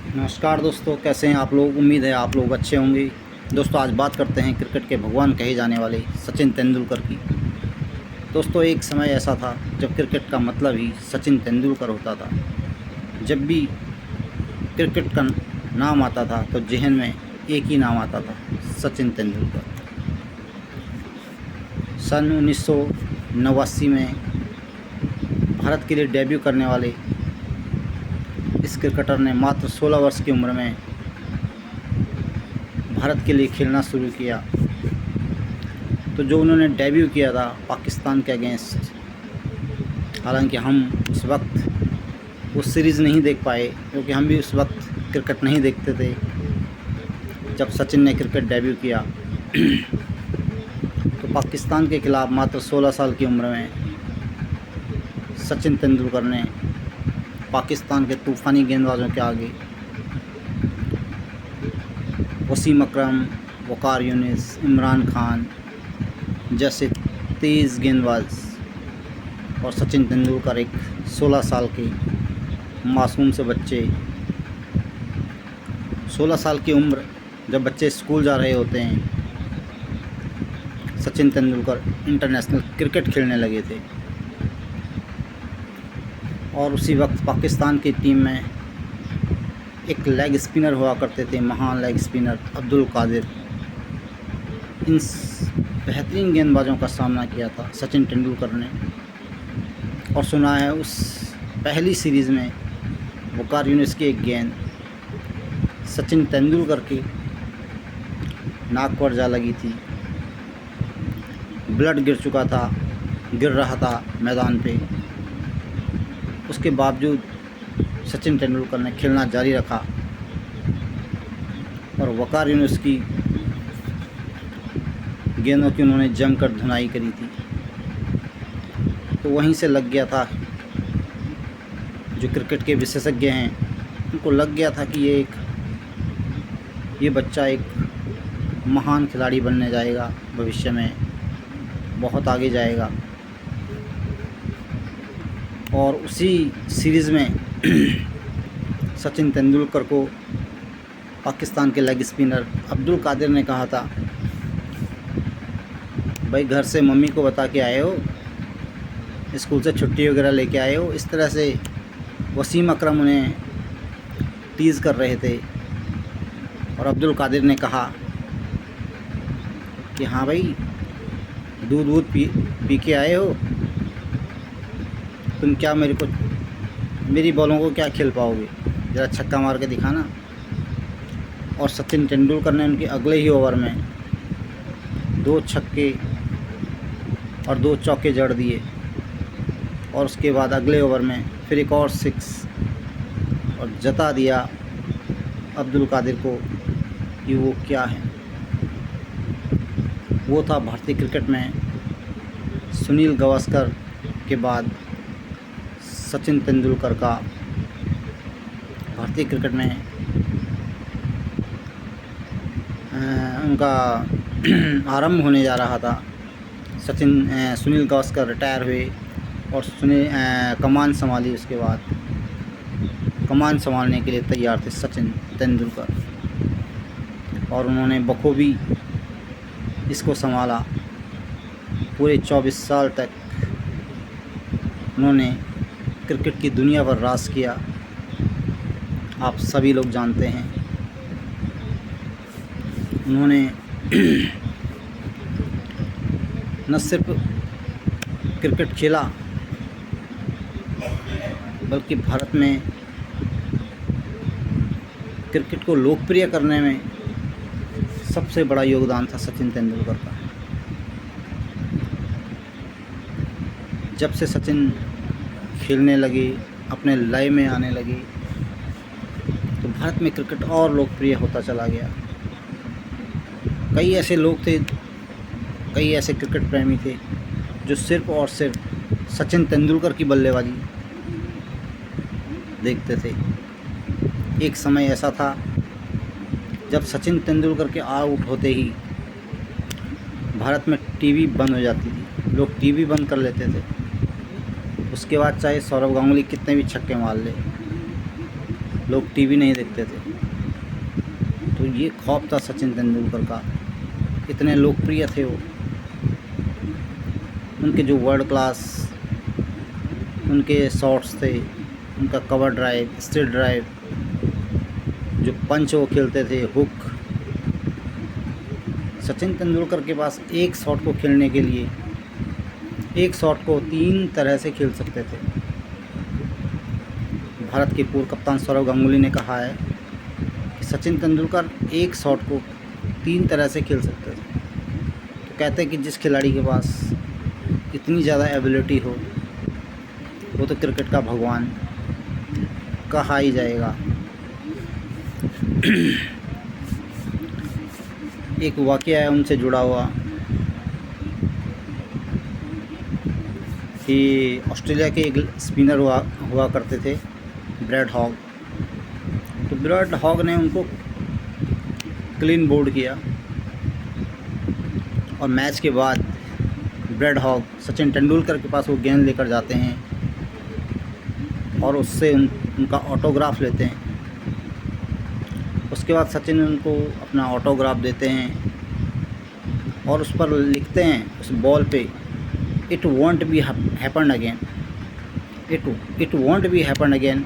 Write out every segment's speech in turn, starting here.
नमस्कार दोस्तों, कैसे हैं आप लोग। उम्मीद है आप लोग अच्छे होंगे। दोस्तों, आज बात करते हैं क्रिकेट के भगवान कहे जाने वाले सचिन तेंदुलकर की। दोस्तों, एक समय ऐसा था जब क्रिकेट का मतलब ही सचिन तेंदुलकर होता था। जब भी क्रिकेट का नाम आता था तो जहन में एक ही नाम आता था, सचिन तेंदुलकर। सन 1989 में भारत के लिए डेब्यू करने वाले इस क्रिकेटर ने मात्र 16 वर्ष की उम्र में भारत के लिए खेलना शुरू किया। तो जो उन्होंने डेब्यू किया था पाकिस्तान के अगेंस्ट, हालांकि हम उस वक्त वो सीरीज़ नहीं देख पाए क्योंकि हम भी उस वक्त क्रिकेट नहीं देखते थे जब सचिन ने क्रिकेट डेब्यू किया। तो पाकिस्तान के खिलाफ़ मात्र 16 साल की उम्र में सचिन तेंदुलकर ने पाकिस्तान के तूफ़ानी गेंदबाजों के आगे वसीम अकरम, वकार यूनिस, इमरान खान जैसे तेज़ गेंदबाज और सचिन तेंदुलकर एक 16 साल के मासूम से बच्चे। 16 साल की उम्र जब बच्चे स्कूल जा रहे होते हैं, सचिन तेंदुलकर इंटरनेशनल क्रिकेट खेलने लगे थे। और उसी वक्त पाकिस्तान की टीम में एक लेग स्पिनर हुआ करते थे, महान लेग स्पिनर अब्दुल कादिर। इन बेहतरीन गेंदबाजों का सामना किया था सचिन तेंदुलकर ने। और सुना है उस पहली सीरीज़ में वकार यूनिस की एक गेंद सचिन तेंदुलकर के नाक पर जा लगी थी। ब्लड गिर रहा था मैदान पे। उसके बावजूद सचिन तेंदुलकर ने खेलना जारी रखा और वकार यूनिस की गेंदों की उन्होंने जमकर धुनाई करी थी। तो वहीं से लग गया था, जो क्रिकेट के विशेषज्ञ हैं उनको लग गया था कि ये बच्चा एक महान खिलाड़ी बनने जाएगा, भविष्य में बहुत आगे जाएगा। और उसी सीरीज़ में सचिन तेंदुलकर को पाकिस्तान के लेग स्पिनर अब्दुल कादिर ने कहा था, भाई घर से मम्मी को बता के आए हो, स्कूल से छुट्टी वगैरह लेके आए हो। इस तरह से वसीम अकरम उन्हें टीज़ कर रहे थे। और अब्दुल कादिर ने कहा कि हाँ भाई, दूध पी के आए हो, तुम क्या मेरी बॉलों को क्या खेल पाओगे, ज़रा छक्का मार के दिखाना। और सचिन तेंदुलकर ने उनके अगले ही ओवर में 2 छक्के और 2 चौके जड़ दिए। और उसके बाद अगले ओवर में फिर एक और 6 और जता दिया अब्दुल कादिर को कि वो क्या है। वो था भारतीय क्रिकेट में सुनील गावस्कर के बाद सचिन तेंदुलकर का भारतीय क्रिकेट में उनका आरंभ होने जा रहा था। सुनील गावस्कर रिटायर हुए और कमान संभाली। उसके बाद कमान संभालने के लिए तैयार थे सचिन तेंदुलकर और उन्होंने बखूबी इसको संभाला। पूरे 24 साल तक उन्होंने क्रिकेट की दुनिया पर राज किया, आप सभी लोग जानते हैं। उन्होंने न सिर्फ क्रिकेट खेला बल्कि भारत में क्रिकेट को लोकप्रिय करने में सबसे बड़ा योगदान था सचिन तेंदुलकर का। जब से सचिन खेलने लगे, अपने लय में आने लगे, तो भारत में क्रिकेट और लोकप्रिय होता चला गया। कई ऐसे लोग थे, कई ऐसे क्रिकेट प्रेमी थे जो सिर्फ़ और सिर्फ सचिन तेंदुलकर की बल्लेबाजी देखते थे। एक समय ऐसा था जब सचिन तेंदुलकर के आउट होते ही भारत में टीवी बंद हो जाती थी, लोग टीवी बंद कर लेते थे। उसके बाद चाहे सौरव गांगुली कितने भी छक्के मार ले, लोग टीवी नहीं देखते थे। तो ये खौफ था सचिन तेंदुलकर का, इतने लोकप्रिय थे वो। उनके जो वर्ल्ड क्लास उनके शॉट्स थे, उनका कवर ड्राइव, स्ट्रेट ड्राइव, जो पंच वो खेलते थे, हुक। सचिन तेंदुलकर के पास एक शॉट को खेलने के लिए, एक शॉट को 3 तरह से खेल सकते थे। भारत के पूर्व कप्तान सौरव गांगुली ने कहा है कि सचिन तेंदुलकर एक शॉट को 3 तरह से खेल सकते थे। तो कहते हैं कि जिस खिलाड़ी के पास इतनी ज़्यादा एबिलिटी हो वो तो क्रिकेट का भगवान कहा ही जाएगा। एक वाक़या है उनसे जुड़ा हुआ कि ऑस्ट्रेलिया के एक स्पिनर हुआ करते थे, ब्रैड हॉग। तो ब्रैड हॉग ने उनको क्लीन बोल्ड किया और मैच के बाद ब्रैड हॉग सचिन तेंदुलकर के पास वो गेंद लेकर जाते हैं और उससे उनका ऑटोग्राफ लेते हैं। उसके बाद सचिन उनको अपना ऑटोग्राफ देते हैं और उस पर लिखते हैं उस बॉल पे, it won't be happen again, it won't be happen again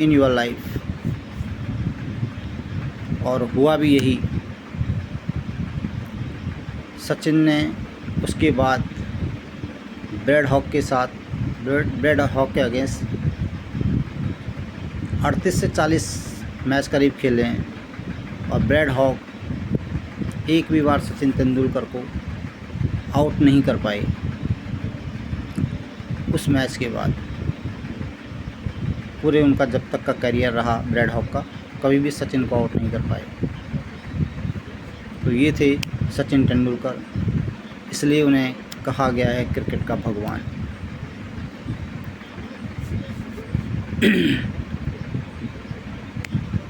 in your life. और हुआ भी यही। सचिन ने उसके बाद ब्रैड हॉग के साथ, ब्रैड हॉग के अगेंस्ट 38 से 40 मैच करीब खेले हैं और ब्रैड हॉग एक भी बार सचिन तेंदुलकर को आउट नहीं कर पाए। उस मैच के बाद पूरे उनका जब तक का करियर रहा ब्रैड हॉग का, कभी भी सचिन को आउट नहीं कर पाए। तो ये थे सचिन तेंदुलकर, इसलिए उन्हें कहा गया है क्रिकेट का भगवान।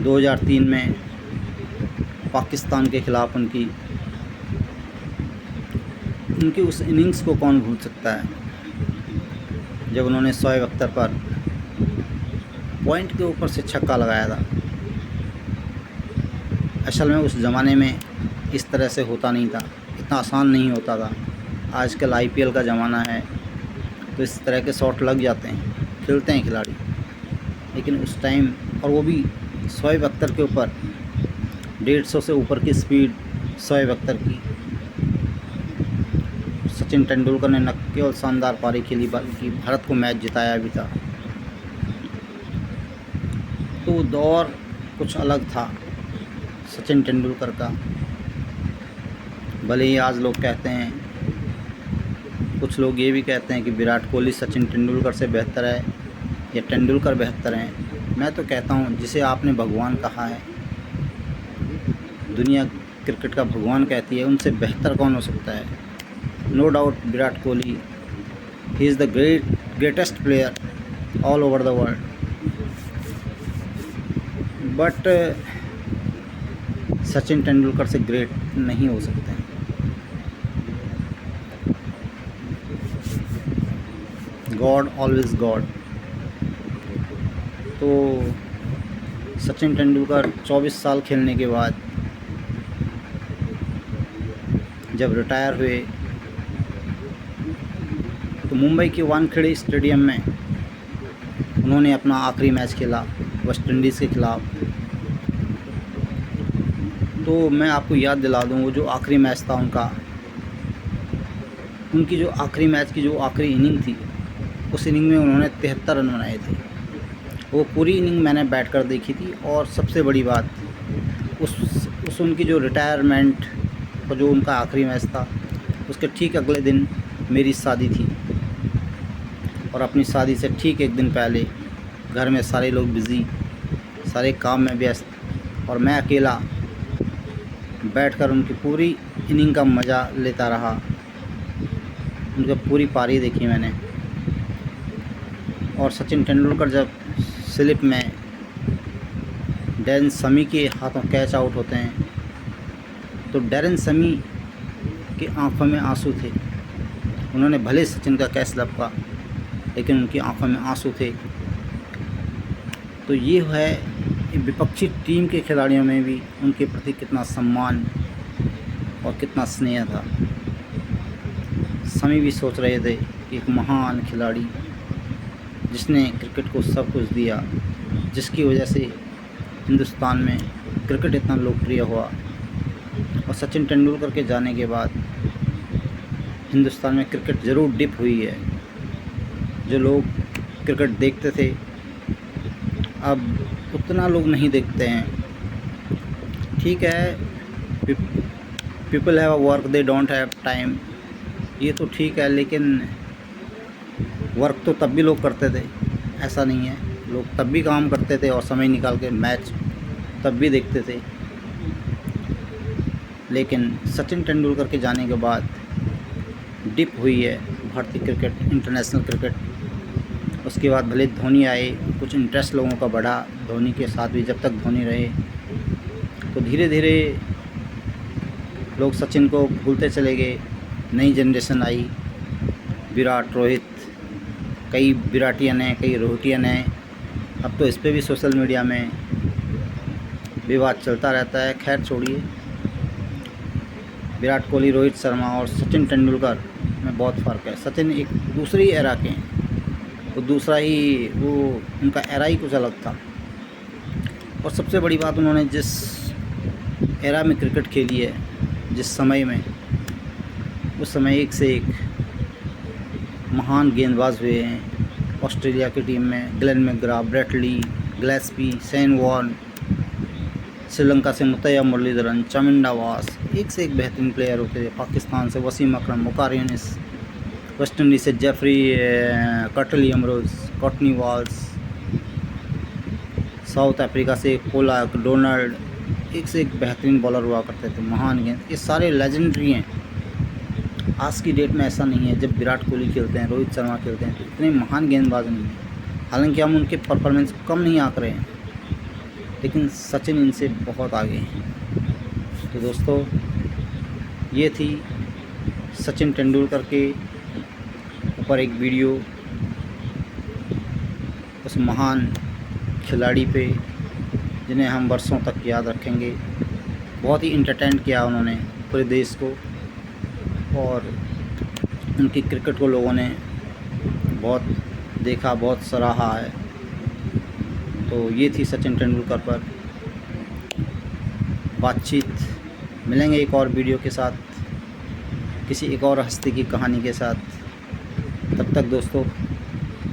2003 में पाकिस्तान के ख़िलाफ़ उनकी उस इनिंग्स को कौन भूल सकता है, जब उन्होंने शोएब अख्तर पर पॉइंट के ऊपर से छक्का लगाया था। असल में उस ज़माने में इस तरह से होता नहीं था, इतना आसान नहीं होता था। आजकल IPL का ज़माना है तो इस तरह के शॉट लग जाते हैं, खेलते हैं खिलाड़ी। लेकिन उस टाइम, और वो भी शोएब अख्तर के ऊपर 150 से ऊपर की स्पीड शोएब अख्तर की, सचिन तेंदुलकर ने न केवल शानदार पारी खेली बल्कि भारत को मैच जिताया भी था। तो वो दौर कुछ अलग था सचिन तेंदुलकर का। भले ही आज लोग कहते हैं, कुछ लोग ये भी कहते हैं कि विराट कोहली सचिन तेंदुलकर से बेहतर है या तेंदुलकर बेहतर हैं। मैं तो कहता हूँ जिसे आपने भगवान कहा है, दुनिया क्रिकेट का भगवान कहती है, उनसे बेहतर कौन हो सकता है। No doubt Virat Kohli, he is the greatest player all over the world, but Sachin Tendulkar से ग्रेट नहीं हो सकते हैं। God always god. तो सचिन तेंदुलकर 24 साल खेलने के बाद जब रिटायर हुए तो मुंबई के वानखेड़े स्टेडियम में उन्होंने अपना आखिरी मैच खेला वेस्ट इंडीज़ के ख़िलाफ़। तो मैं आपको याद दिला दूं, वो जो आखिरी मैच था उनकी जो आखिरी मैच की जो आखिरी इनिंग थी, उस इनिंग में उन्होंने 73 रन बनाए थे। वो पूरी इनिंग मैंने बैठकर देखी थी। और सबसे बड़ी बात, उस उनकी जो रिटायरमेंट का जो उनका आखिरी मैच था, उसके ठीक अगले दिन मेरी शादी थी। और अपनी शादी से ठीक एक दिन पहले घर में सारे लोग बिज़ी, सारे काम में व्यस्त, और मैं अकेला बैठकर उनकी पूरी इनिंग का मज़ा लेता रहा। उनकी पूरी पारी देखी मैंने। और सचिन तेंदुलकर जब स्लिप में डैरेन समी के हाथों कैच आउट होते हैं, तो डैरेन समी की आंखों में आंसू थे। उन्होंने भले सचिन का कैच लपका, लेकिन उनकी आंखों में आंसू थे। तो तो ये है विपक्षी टीम के खिलाड़ियों में भी उनके प्रति कितना सम्मान और कितना स्नेह था। समी भी सोच रहे थे कि एक महान खिलाड़ी जिसने क्रिकेट को सब कुछ दिया, जिसकी वजह से हिंदुस्तान में क्रिकेट इतना लोकप्रिय हुआ, और सचिन तेंदुलकर के जाने के बाद हिंदुस्तान में क्रिकेट ज़रूर डिप हुई है। जो लोग क्रिकेट देखते थे अब उतना लोग नहीं देखते हैं। ठीक है, people have a work, they don't have time, ये तो ठीक है, लेकिन वर्क तो तब भी लोग करते थे, ऐसा नहीं है। लोग तब भी काम करते थे और समय निकाल के मैच तब भी देखते थे। लेकिन सचिन तेंदुलकर के जाने के बाद डिप हुई है भारतीय क्रिकेट, इंटरनेशनल क्रिकेट। उसके बाद भले धोनी आए, कुछ इंटरेस्ट लोगों का बढ़ा धोनी के साथ भी। जब तक धोनी रहे तो धीरे धीरे लोग सचिन को भूलते चले गए। नई जनरेशन आई, विराट, रोहित, कई विराटियन हैं, कई रोहिटियन हैं। अब तो इस पे भी सोशल मीडिया में विवाद चलता रहता है। खैर छोड़िए, विराट कोहली, रोहित शर्मा और सचिन तेंदुलकर में बहुत फ़र्क है। सचिन एक दूसरी एरा के हैं, वो दूसरा ही, वो उनका एरा ही कुछ अलग था। और सबसे बड़ी बात, उन्होंने जिस एरा में क्रिकेट खेली है, जिस समय में, उस समय एक से एक महान गेंदबाज हुए हैं। ऑस्ट्रेलिया की टीम में Glenn McGrath, Brett Lee, Gillespie, Shane Warne, Sri Lanka से मुतैया मुरलीधरन, चामुंडा वास, एक से एक बेहतरीन प्लेयर होते थे। पाकिस्तान से वसीम अकरम, वकार यूनिस, वेस्ट इंडीज़ से Jeffrey Curtly Ambrose, Courtney Walsh, South Africa से पोलाक, डोनाल्ड, एक से एक बेहतरीन बॉलर हुआ करते थे, महान गेंद। ये सारे लेजेंडरी हैं। आज की डेट में ऐसा नहीं है। जब विराट कोहली खेलते हैं, रोहित शर्मा खेलते हैं, तो इतने महान गेंदबाज नहीं हैं। हालांकि हम उनके परफॉर्मेंस को कम नहीं आंक रहे हैं, लेकिन सचिन इनसे बहुत आगे हैं। तो दोस्तों, ये थी सचिन तेंदुलकर के ऊपर एक वीडियो, उस महान खिलाड़ी पे जिन्हें हम वर्षों तक याद रखेंगे। बहुत ही इंटरटेन किया उन्होंने पूरे देश को, और उनकी क्रिकेट को लोगों ने बहुत देखा, बहुत सराहा है। तो ये थी सचिन तेंदुलकर पर बातचीत। मिलेंगे एक और वीडियो के साथ, किसी एक और हस्ती की कहानी के साथ। तब तक दोस्तों,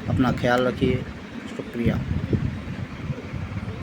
अपना ख्याल रखिए। शुक्रिया।